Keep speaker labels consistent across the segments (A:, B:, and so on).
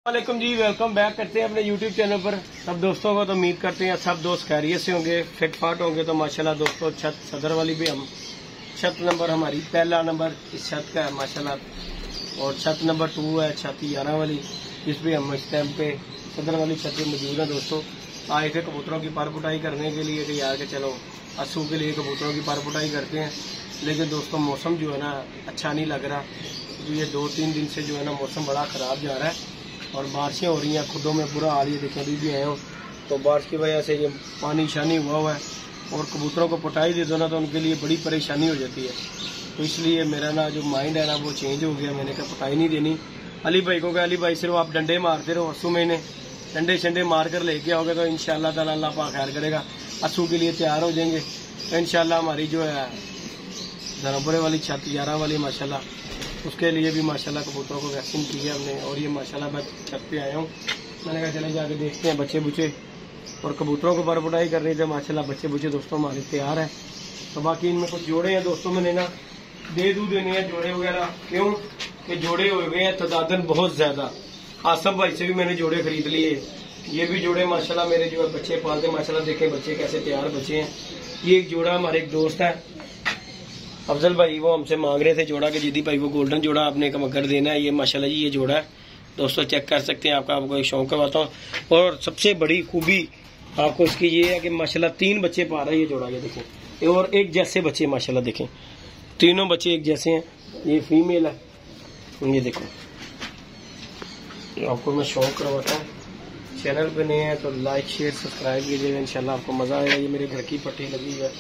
A: वालेकुम जी, welcome back करते हैं अपने YouTube चैनल पर। सब दोस्तों को तो उम्मीद करते हैं सब दोस्त खैरियत से होंगे, फिट फाट होंगे। तो माशाल्लाह दोस्तों, छत सदर वाली भी हम छत नंबर हमारी पहला नंबर इस छत का है माशाल्लाह, और छत नंबर 2 है छत 11 वाली, जिस भी हम इस टाइम पे सदर वाली छत पे मौजूद है। दोस्तों आए थे कबूतरों की पर पुटाई करने के लिए कि यार के चलो अस्सू के लिए कबूतरों की पर पुटाई करते हैं, लेकिन दोस्तों मौसम जो है ना अच्छा नहीं लग रहा। तो ये 2-3 दिन से जो है ना मौसम बड़ा ख़राब जा रहा है और बारिशें हो रही हैं, खुदों में बुरा हाल। ये देखें अभी भी आए हो तो बारिश की वजह से ये पानी शानी हुआ है, और कबूतरों को पटाई दे दो ना तो उनके लिए बड़ी परेशानी हो जाती है। तो इसलिए मेरा ना जो माइंड है ना वो चेंज हो गया। मैंने कहा पटाई नहीं देनी। अली भाई को कहा अली भाई सिर्फ आप डंडे मारते रहो, अस्सू महीने डंडे शंडे मार कर लेके आओगे तो इंशाल्लाह ताला अल्लाह पाक खैर करेगा, अस्सू के लिए तैयार हो जाएंगे। तो इंशाल्लाह हमारी जो है धर्मपुरे वाली छत 11 वाली माशाल्लाह, उसके लिए भी माशाल्लाह कबूतरों को वैक्सीन की है हमने। और ये माशाल्लाह मैं छत पे आया हूँ, मैंने कहा चले जाके देखते हैं बच्चे बुच्चे, और कबूतरों को पर पुटाई कर रही थे माशाल्लाह। बच्चे बुच्चे दोस्तों हमारे तैयार हैं। तो बाकी इनमें कुछ जोड़े हैं दोस्तों, मैंने ना दे दूँ देने हैं जोड़े वगैरह, क्यों कि जोड़े हो गए हैं तदादन बहुत ज्यादा। आसफ भाई से भी मैंने जोड़े खरीद लिए। ये भी जोड़े माशाल्लाह मेरे जो है बच्चे पालते माशाल्लाह, देखें बच्चे कैसे तैयार बच्चे हैं। ये एक जोड़ा हमारे एक दोस्त है अफजल भाई, वो हमसे मांग रहे थे जोड़ा के जिदी भाई वो गोल्डन जोड़ा आपने कमकर देना है। ये माशाल्लाह जी ये जोड़ा है दोस्तों, चेक कर सकते हैं। आपको एक शौक करवाता हूँ, और सबसे बड़ी खूबी आपको इसकी ये है कि माशाल्लाह 3 बच्चे पा रहा है ये जोड़ा। ये देखें, और एक जैसे बच्चे माशाल्लाह देखें, तीनों बच्चे एक जैसे हैं। ये फीमेल है, ये देखो आपको मैं शौक करवाता हूँ। चैनल पे नए हैं तो लाइक शेयर सब्सक्राइब कीजिएगा, इंशाल्लाह आपको मजा आएगा। ये मेरे घर की पट्टी लगी है,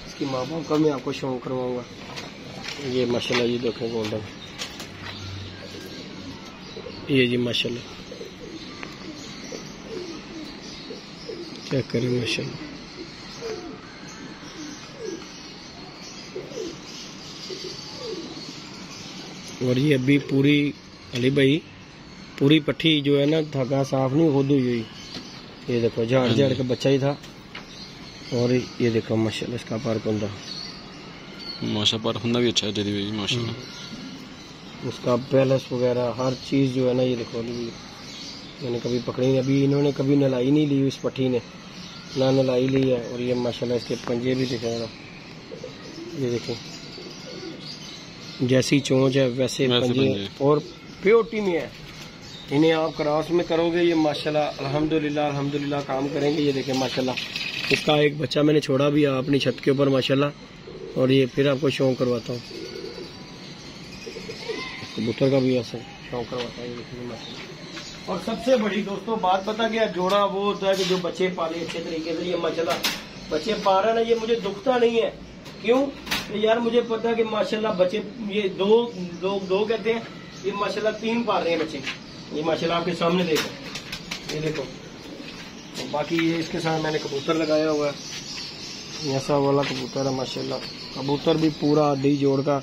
A: इसकी माँ बाप का मैं आपको शौक करवाऊंगा। ये माशाल्लाह ये देखें गोल्डन, ये जी माशाल्लाह चेक करें माशाल्लाह। और ये अभी पूरी अली भाई पूरी पट्टी जो है ना धागा साफ नहीं खुद हुई हुई। ये देखो झाड़ झाड़ के बच्चा ही था, और ये देखो माशाल्लाह इसका पार कुंदा
B: माशा पर खुंदा भी अच्छा है दीदी भाई माशाल्लाह।
A: उसका बैलेंस वगैरह हर चीज़ जो है ना, ये देखो मैंने कभी पकड़ी नहीं, अभी इन्होंने कभी नलाई नहीं ली, इस पट्टी ने ना नलाई ली है। और ये माशाल्लाह इसके पंजे भी दिखे ना, ये देखें जैसी चोंच है वैसे पंजे, और प्योरिटी में है। इन्हें आप क्रॉस में करोगे ये माशाल्लाह अल्हम्दुलिल्लाह अल्हम्दुलिल्लाह काम करेंगे। ये देखें माशाल्लाह इसका एक बच्चा मैंने छोड़ा भी है अपनी छत के ऊपर माशाल्लाह, और ये फिर आपको शौक करवाता हूँ कबूतर का भी ऐसा शौक करवाता है माशाल्लाह। और सबसे बड़ी दोस्तों बात पता क्या, जोड़ा वो होता है कि जो बच्चे पाले अच्छे तरीके से। ये माशाल्लाह बच्चे पा रहा है ना, ये मुझे दुखता नहीं है। क्यों यार, मुझे पता है कि माशाल्लाह बच्चे ये दो कहते हैं, ये माशाल्लाह 3 पाल रहे हैं बच्चे। ये माशाल्लाह आपके सामने देखो, ये देखो। तो बाकी ये इसके साथ मैंने कबूतर लगाया हुआ है, ऐसा वाला कबूतर है माशाल्लाह। कबूतर भी पूरा आधी जोड़ का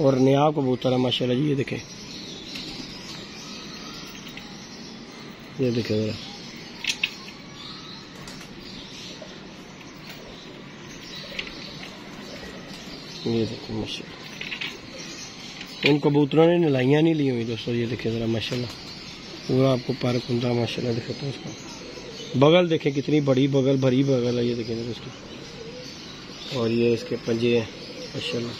A: और नया कबूतर है माशाल्लाह जी। ये देखें, ये देखें जरा, ये देखें माशाल्लाह। इन कबूतरों ने नलाइयाँ नहीं ली हुई दोस्तों। ये देखें जरा माशाल्लाह, पूरा आपको पर खुंदा माशाल्लाह दिखाता हूँ। इसका बगल देखें कितनी बड़ी बगल, भरी बगल है। ये देखें जरा इसकी, और ये इसके पंजे हैं माशाल्लाह।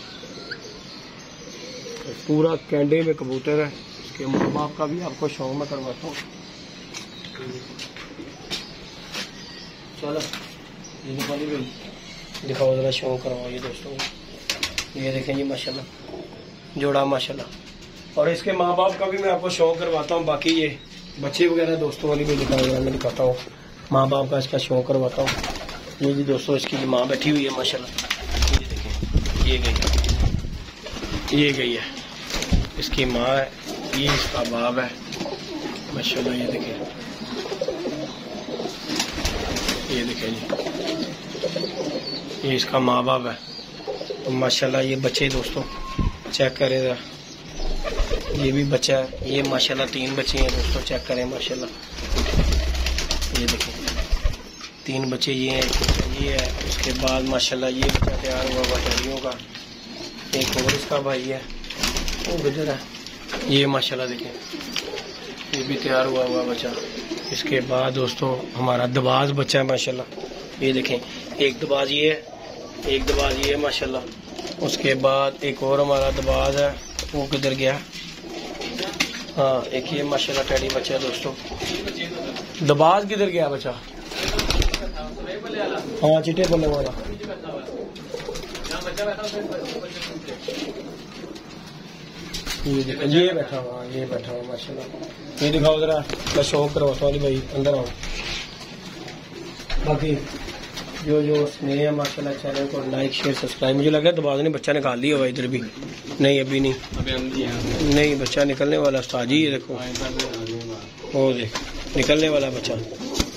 A: पूरा कैंडे में कबूतर है। इसके माँ बाप का भी आपको शौक में करवाता हूँ। चलो दिखाओ जरा, शौक करवाओ ये दोस्तों। ये देखें ये माशाल्लाह जोड़ा माशाल्लाह, और इसके माँ बाप का भी मैं आपको शौक करवाता हूँ। बाकी ये बच्चे वगैरह दोस्तों वाली भी दिखाऊंगा, मैं दिखाता हूँ माँ बाप का इसका शौक करवाता हूँ। ये जी दोस्तों इसकी माँ बैठी हुई है माशाल्लाह। ये देखें ये गई है इसकी माँ है, ये इसका बाप है माशाल्लाह। ये देखें जी, ये इसका माँ बाप है। तो माशाल्लाह ये बच्चे दोस्तों चेक करें जरा, ये भी बच्चा है। ये माशाल्लाह 3 बच्चे हैं दोस्तों, चेक करें माशाल्लाह। ये देखें 3 बच्चे ये हैं, ये है। उसके बाद माशाल्लाह ये बच्चा तैयार हुआ बटालियों का। एक और इसका भाई है, वो किधर है, ये माशाल्लाह देखें ये भी तैयार हुआ हुआ बच्चा। इसके बाद दोस्तों हमारा दबाज बच्चा है माशाल्लाह। ये देखें, एक दबाज ये है, एक दबाज ये है माशाल्लाह। उसके बाद एक और हमारा दबाज है, वो किधर गया? हाँ, एक ये माशाल्लाह टैडी बच्चा है दोस्तों। दबाज किधर गया बच्चा? हाँ, चिट्टे बल्ले वाला। ये बैठा हुआ, ये बैठा हुआ माशाल्लाह। ये दिखाओ जरा, मैं शौक करवाता हूँ भाई, अंदर आओ। बाकी जो जो स्नेह है माशाल्लाह, चैनल को लाइक शेयर सब्सक्राइब। मुझे लगा दबाज ने बच्चा निकाल लिया हुआ इधर भी। नहीं, अभी नहीं, नहीं बच्चा निकलने वाला उस्ताद जी। ये देखो, वो देख निकलने वाला बच्चा,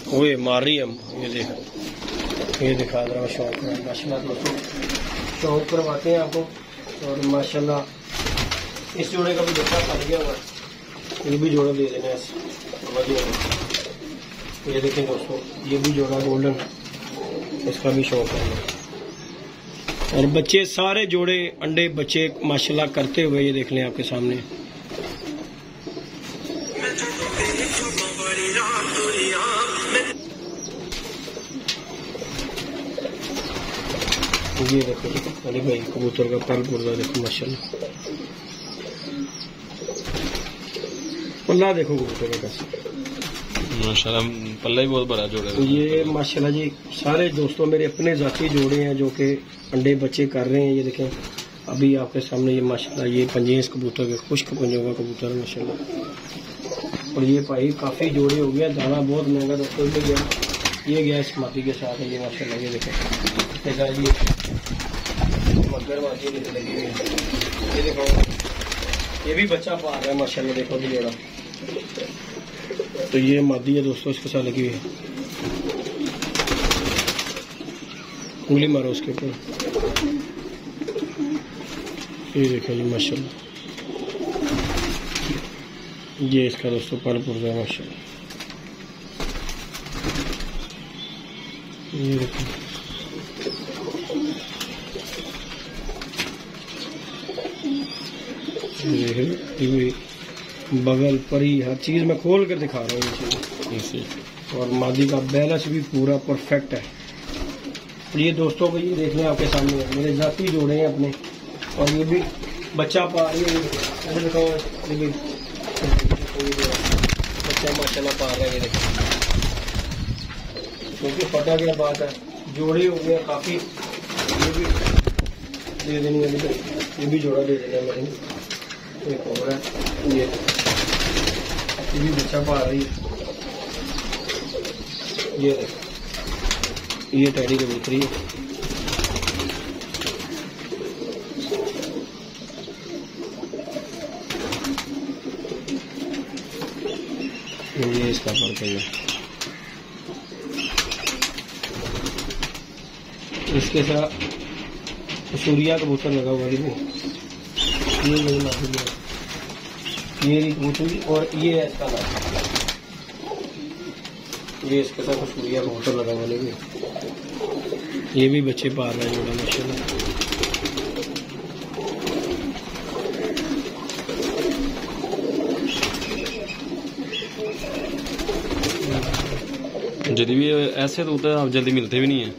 A: वो ये मार रही है। ये देख, ये दिखा रहा हूँ शौक माशाल्लाह दोस्तों, शौक करवाते हैं आपको। और माशाल्लाह इस जोड़े का भी बच्चा फट गया हुआ है, ये भी जोड़ा दे देना है। ये देखें दोस्तों, ये भी जोड़ा गोल्डन, इसका भी शौक है। और बच्चे सारे जोड़े अंडे बच्चे माशाल्लाह करते हुए ये देख लें आपके सामने। ये देखो अली भाई कबूतर का पर पुर्जा देखो माशाल्लाह, पल्ला देखो कबूतर का
B: माशाल्लाह, पल्ला ही बहुत बड़ा जोड़ा है।
A: ये माशाल्लाह जी सारे दोस्तों मेरे अपने जाती जोड़े हैं जो कि अंडे बच्चे कर रहे हैं। ये देखें अभी आपके सामने ये माशाल्लाह, ये पंजेस कबूतर के खुश्क पंजों का कबूतर है माशाल्लाह। और ये भाई काफ़ी जोड़े हो गया, दाना बहुत महंगा दोस्तों में गया। ये गया इस माती के साथ है ये माशाल्लाह। ये देखें मगर माती लगी हुई है। ये देखो, ये भी बच्चा पा रहा है माशाल्लाह, देखो भी जोड़ा। तो ये मादी है दोस्तों, इसके साथ लगी हुई है। उंगली मारो उसके ऊपर, ये देखो जी माशाल्लाह। ये इसका दोस्तों पर पुर्जा माशाल्लाह। ये देखो, ये बगल परी हर चीज मैं खोल कर दिखा रहा हूँ ये। और मादी का बैलेंस भी पूरा परफेक्ट है। ये दोस्तों को ये देखने आपके सामने है, मेरे जाती जोड़े हैं अपने। और ये भी बच्चा पा रही है, ऐसे दिखाओ, ये भी बच्चा माशाल्लाह पा रहा है। ये देखो, क्योंकि फटा गया बात है, जोड़े हो गए काफी। ये भी दे देनी है, ये भी जोड़ा दे देना है मैंने। एक और है, ये भी बच्चा पा रही है। ये देखो, ये टैडी कबूतरी है। ये इसका फर्क है। इसके साथ सूर्या कबूतर लगा हुआ है, ये कबूतरी। और ये है इसका नाम, ये इसके साथ सूर्या कबूतर लगा हुआ है। ये भी बच्चे पा रहे हैं जोड़ा माशाल्लाह।
B: जल्दी भी ऐसे तो होता है, आप जल्दी मिलते भी नहीं है।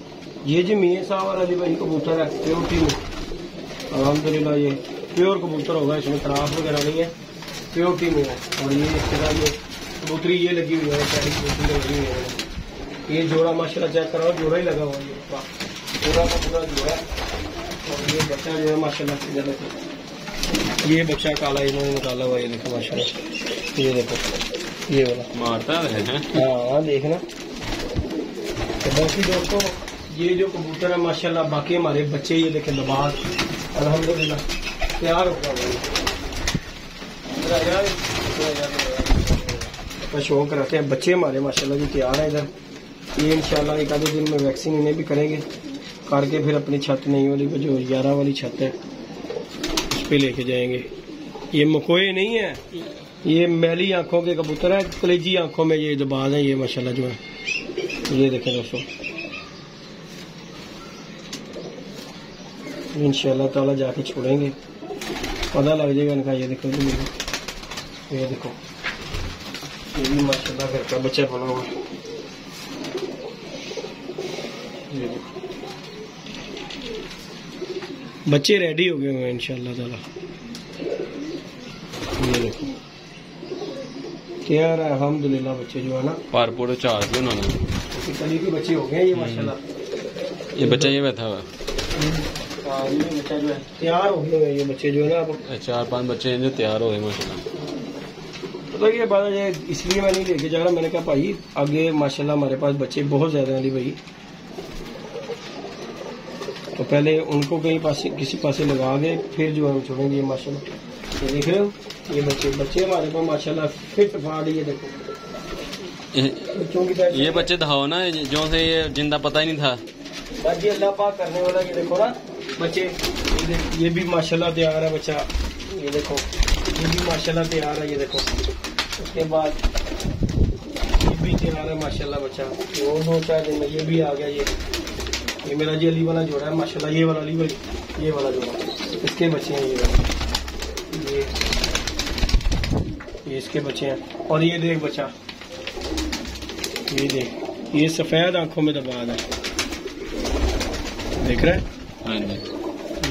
A: ये जी मियां साहब वाला जी भाई कबूतर है प्योरिटी में, अल्हम्दुलिल्लाह ये प्योर कबूतर होगा, इसमें खराब वगैरह नहीं है, प्योरिटी में है। और ये इसके साथ ये कबूतरी ये लगी हुई है, सारी कबूतरी लगी हुई है। ये जोड़ा माशाल्लाह चेक कराओ, जोड़ा ही लगा हुआ है, पूरा का पूरा जोड़ा। और ये बच्चा जो है माशाल्लाह, ये बच्चा काला इन्होंने निकाला हुआ, ये देखो माशाल्लाह। ये देखो ये वाला
B: मारता है।
A: हाँ देखना। तो बाकी दोस्तों ये जो कबूतर है माशाल्लाह, बाकी हमारे बच्चे ये देखें दबाज अल्हम्दुलिल्लाह तैयार हो गया। शौक रखते हैं बच्चे हमारे माशाल्लाह जी तैयार है इधर। ये इंशाल्लाह एक आधे दिन में वैक्सीन इन्हें भी करेंगे, करके फिर अपनी छत नई वाली जो 11 वाली छत है उस पर लेके जाएंगे। ये मकोए नहीं है, ये मैली आंखों के कबूतर है, कलेजी आंखों में ये दबाज है ये माशाल्लाह जो है। ये देखें दोस्तों, इंशाल्लाह ताला जाके छोड़ेंगे, पता लग जाएगा इनका। ये देखो, ये देखो ये भी माशाल्लाह घर का बच्चा बना हुआ है। ये देखो बच्चे रेडी हो गए हुए हैं इंशाल्लाह ताला। ये देखो क्या रहा अल्हम्दुलिल्लाह बच्चे जो है ना
B: पारपोड़ चार भी उन्होंने
A: कली के बच्चे हो गए ये माशाल्लाह।
B: ये बच्चा ये बैठा हुआ
A: हाँ ये बच्चा जो है तैयार हो गए हैं ये बच्चे जो है ना अब
B: 4-5 बच्चे हैं जो तैयार हो गए माशाल्लाह।
A: तो ये बात है इसलिए मैं नहीं लेके जा रहा। मैंने कहा भाई आगे माशाल्लाह हमारे पास बच्चे बहुत ज्यादा हैं भाई, तो पहले उनको कहीं पास किसी पासे लगा के फिर जो है हम छोड़ेंगे। ये माशाल्लाह ये देख रहे हो ये बच्चे हमारे पास माशाल्लाह फिट फाड़। ये देखो बच्चों की
B: ये बच्चे दिखाओ ना जो से ये जिंदा पता ही नहीं था।
A: बाकी अल्लाह पाक करने वाला। ये देखो ना बच्चे ये भी माशाल्लाह तैयार है बच्चा। ये देखो ये भी माशाल्लाह तैयार है। ये देखो उसके बाद ये भी तैयार है माशाल्लाह बच्चा। वो 2-4 दिन में ये भी आ गया। ये मेरा जी अली वाला जोड़ा है माशाल्लाह। ये वाला अली भाई ये वाला जोड़ा इसके बच्चे हैं। ये इसके बच्चे हैं। और ये देख बच्चा ये देख ये सफेद आंखों में दबाद है देख रहे हैं।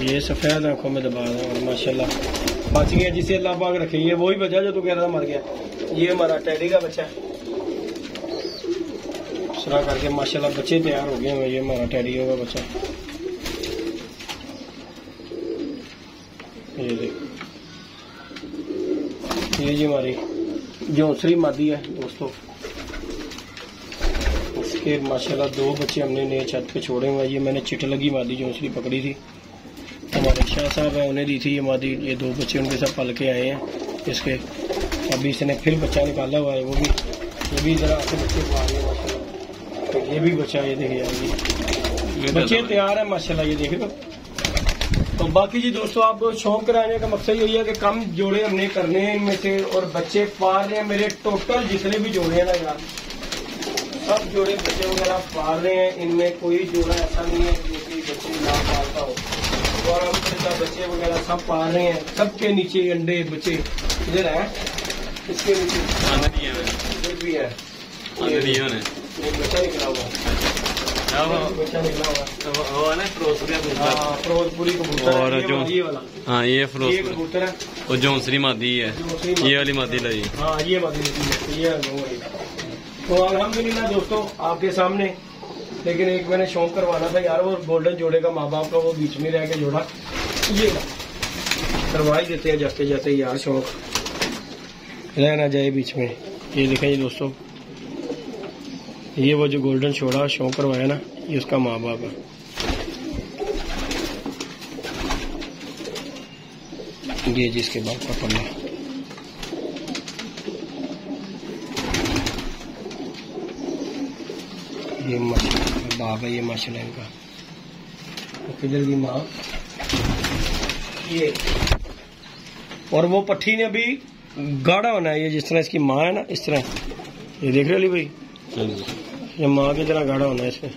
A: ये सफेद आंखों में दबाद है और माशाल्लाह बच गया जिसे अल्लाह पाक रखे। ये वही बच्चा जो तू कह रहा था मर गया। ये हमारा टेडी का बच्चा है। सरा करके माशाल्लाह बच्चे तैयार हो गए हैं। ये हमारा टेडी होगा बच्चा। ये देखो ये जी हमारी जोसरी मादी है दोस्तों। इसके माशाल्लाह 2 बच्चे हमने नए छत पे छोड़े हुए। ये मैंने चिट लगी मादी जोसरी पकड़ी थी, हमारे शाह साहब है उन्हें दी थी ये मादी। ये 2 बच्चे उनके साथ पल के आए हैं इसके। अभी इसने फिर बच्चा निकाला हुआ है। वो भी ये भी जरा से बच्चे को आ रहे हैं माशाल्लाह। तो ये भी बच्चा ये देखिए यार बच्चे तैयार है माशाल्लाह। ये देखे तो बाकी जी दोस्तों आप शौक कराने का मकसद यही है कि कम जोड़े हमने करने हैं इनमें से और बच्चे पाल रहे हैं। मेरे टोटल जितने भी जोड़े हैं ना यार सब जोड़े बच्चे वगैरह पाल रहे हैं। इनमें कोई जोड़ा ऐसा नहीं है जो कि बच्चे ना पालता हो। और हम बच्चे वगैरह सब पाल रहे हैं। सबके नीचे अंडे बच्चे इधर है इसके नीचे भी है। बच्चा निकला हुआ बच्चा निकला हुआ है फिरोजपुरी कबूतर।
B: और जो
A: ये वाला
B: हाँ ये
A: फिरोजपुरी कबूतर है।
B: और जोंसरी मादी है ये वाली मादी लगी।
A: हाँ ये मादी ये। तो अल्हम्दुलिल्लाह दोस्तों आपके सामने। लेकिन एक मैंने शौक करवाना था यार वो गोल्डन जोड़े का माँ बाप का वो बीच में रह के जोड़ा ये करवा ही देते हैं जाते जाते यार। शौक रह ना जाए बीच में। ये देखें जी दोस्तों ये वो जो गोल्डन छोड़ा शौक करवाया ना ये उसका माँ बाप है। ये जिसके बाप का पल्ला ये माशाल्लाह बाप है। ये माशाल्लाह इनका किधर की माँ ये। और वो पट्टी ने अभी गाढ़ा होना है। ये जिस तरह इसकी माँ है ना इस तरह ये देख रहे अली भाई ये माँ की तरह गाढ़ा होना है इसमें।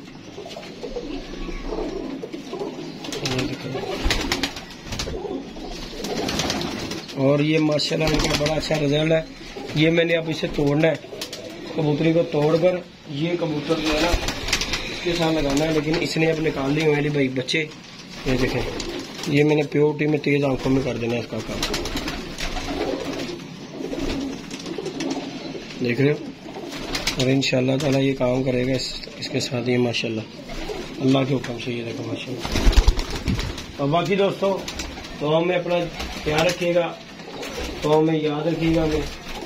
A: और ये माशाल्लाह इनका बड़ा अच्छा रिजल्ट है। ये मैंने अब इसे तोड़ना है कबूतरी को तोड़कर ये कबूतर जो है ना इसके साथ लगाना है। लेकिन इसने अब निकाल लिए हुए भाई बच्चे। ये देखें ये मैंने प्योरिटी में तेज आंखों में कर देना है इसका काम। देख रहे हो और इंशाल्लाह ताला ये काम करेगा इसके साथ ये माशाल्लाह अल्लाह के हुक्म से। ये देखो माशाल्लाह। और बाकी दोस्तों तो हमें अपना ख्याल रखिएगा तो हमें याद रखिएगा हमें।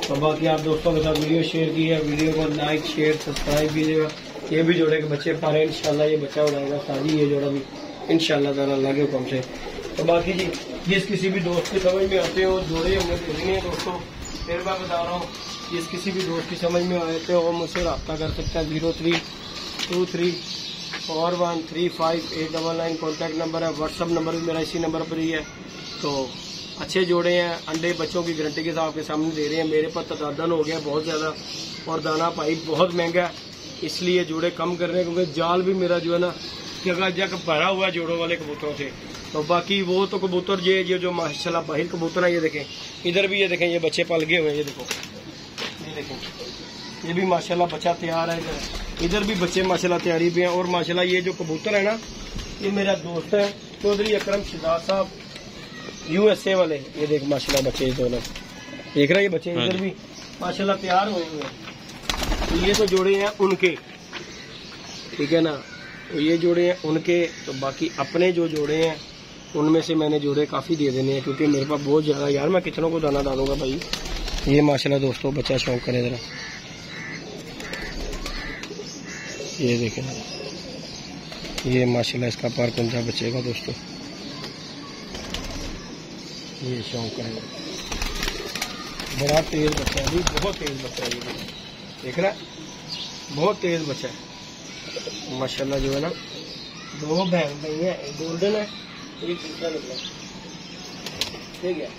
A: और बाकी आप दोस्तों के साथ वीडियो शेयर कीजिए। वीडियो को लाइक शेयर सब्सक्राइब कीजिएगा। ये भी जोड़े के बच्चे पा रहे हैं इंशाल्लाह ये बच्चा उड़ाएगा साजी ये जोड़ा भी इंशाल्लाह ताला अल्लाह के हुक्म से। तो बाकी जी जिस किसी भी दोस्त की समझ में आते हो जोड़े हमने भेजने हैं दोस्तों। फिर मैं बता रहा हूँ जिस किसी भी दोस्त की समझ में आए थे वो मुझसे रब्ता कर सकता है। 0323413589 कॉन्टैक्ट नंबर है। व्हाट्सअप नंबर भी मेरा इसी नंबर पर ही है। तो अच्छे जोड़े हैं अंडे बच्चों की गारंटी के साथ आपके सामने दे रहे हैं। मेरे पास तदादन हो गया बहुत ज़्यादा और दाना पाई बहुत महंगा है इसलिए जोड़े कम कर रहे हैं क्योंकि जाल भी मेरा जो है ना जगह जगह भरा हुआ है जोड़ों वाले कबूतरों से। तो बाकी वो तो कबूतर ये जो माशाल्लाह बाहिर कबूतर है ये देखें इधर भी ये देखें ये बच्चे पल गए हुए हैं। ये देखो देखें, ये भी माशाल्लाह बच्चा तैयार है। इधर भी बच्चे माशाल्लाह तैयारी पे हैं। और माशाल्लाह ये जो कबूतर है ना, ये मेरा दोस्त है चौधरी अकरम शिदात साहब USA वाले। ये देख माशाल्लाह बच्चे दोनों देख रहे हैं, ये बच्चे इधर भी माशाल्लाह तैयार हुए हुए हैं। तो ये तो जोड़े हैं उनके, ठीक है ना, तो ये जोड़े हैं उनके। तो बाकी अपने जो जोड़े हैं उनमें से मैंने जोड़े काफ़ी दे देने हैं, क्योंकि मेरे पास बहुत ज़्यादा, यार मैं कितनों को दाना डालूंगा भाई। ये माशाल्लाह दोस्तों बच्चा शौक करें ज़रा, ये देखें, ये माशाल्लाह इसका पार कुंजा बच्चे का दोस्तों, ये शौक करें, बड़ा तेज बच्चा है, बहुत तेज बच्चा है। ये देख रहा है, बहुत तेज बच्चा है माशाल्लाह। जो है ना, 2 बहन भाई है, एक गोल्डन है, एक दूसरा निकला, ठीक है।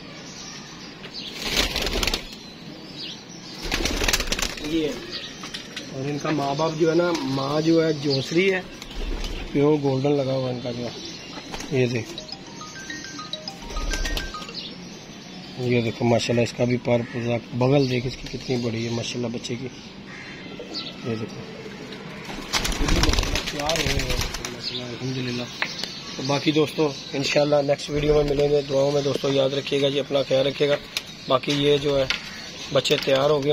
A: ये और इनका माँ बाप जो है ना, माँ जो है जोसरी है, प्योर गोल्डन लगा हुआ इनका जो है। ये देखो माशाल्लाह इसका भी पार पूरा, बगल देख इसकी कितनी बड़ी है माशाल्लाह बच्चे की। ये देखो तैयार हो गए माशाल्लाह अल्हम्दुलिल्लाह। तो बाकी दोस्तों इंशाल्लाह नेक्स्ट वीडियो में मिलेंगे। दुआओं में दोस्तों याद रखिएगा जी, अपना ख्याल रखिएगा। बाकी ये जो है बच्चे तैयार हो गए।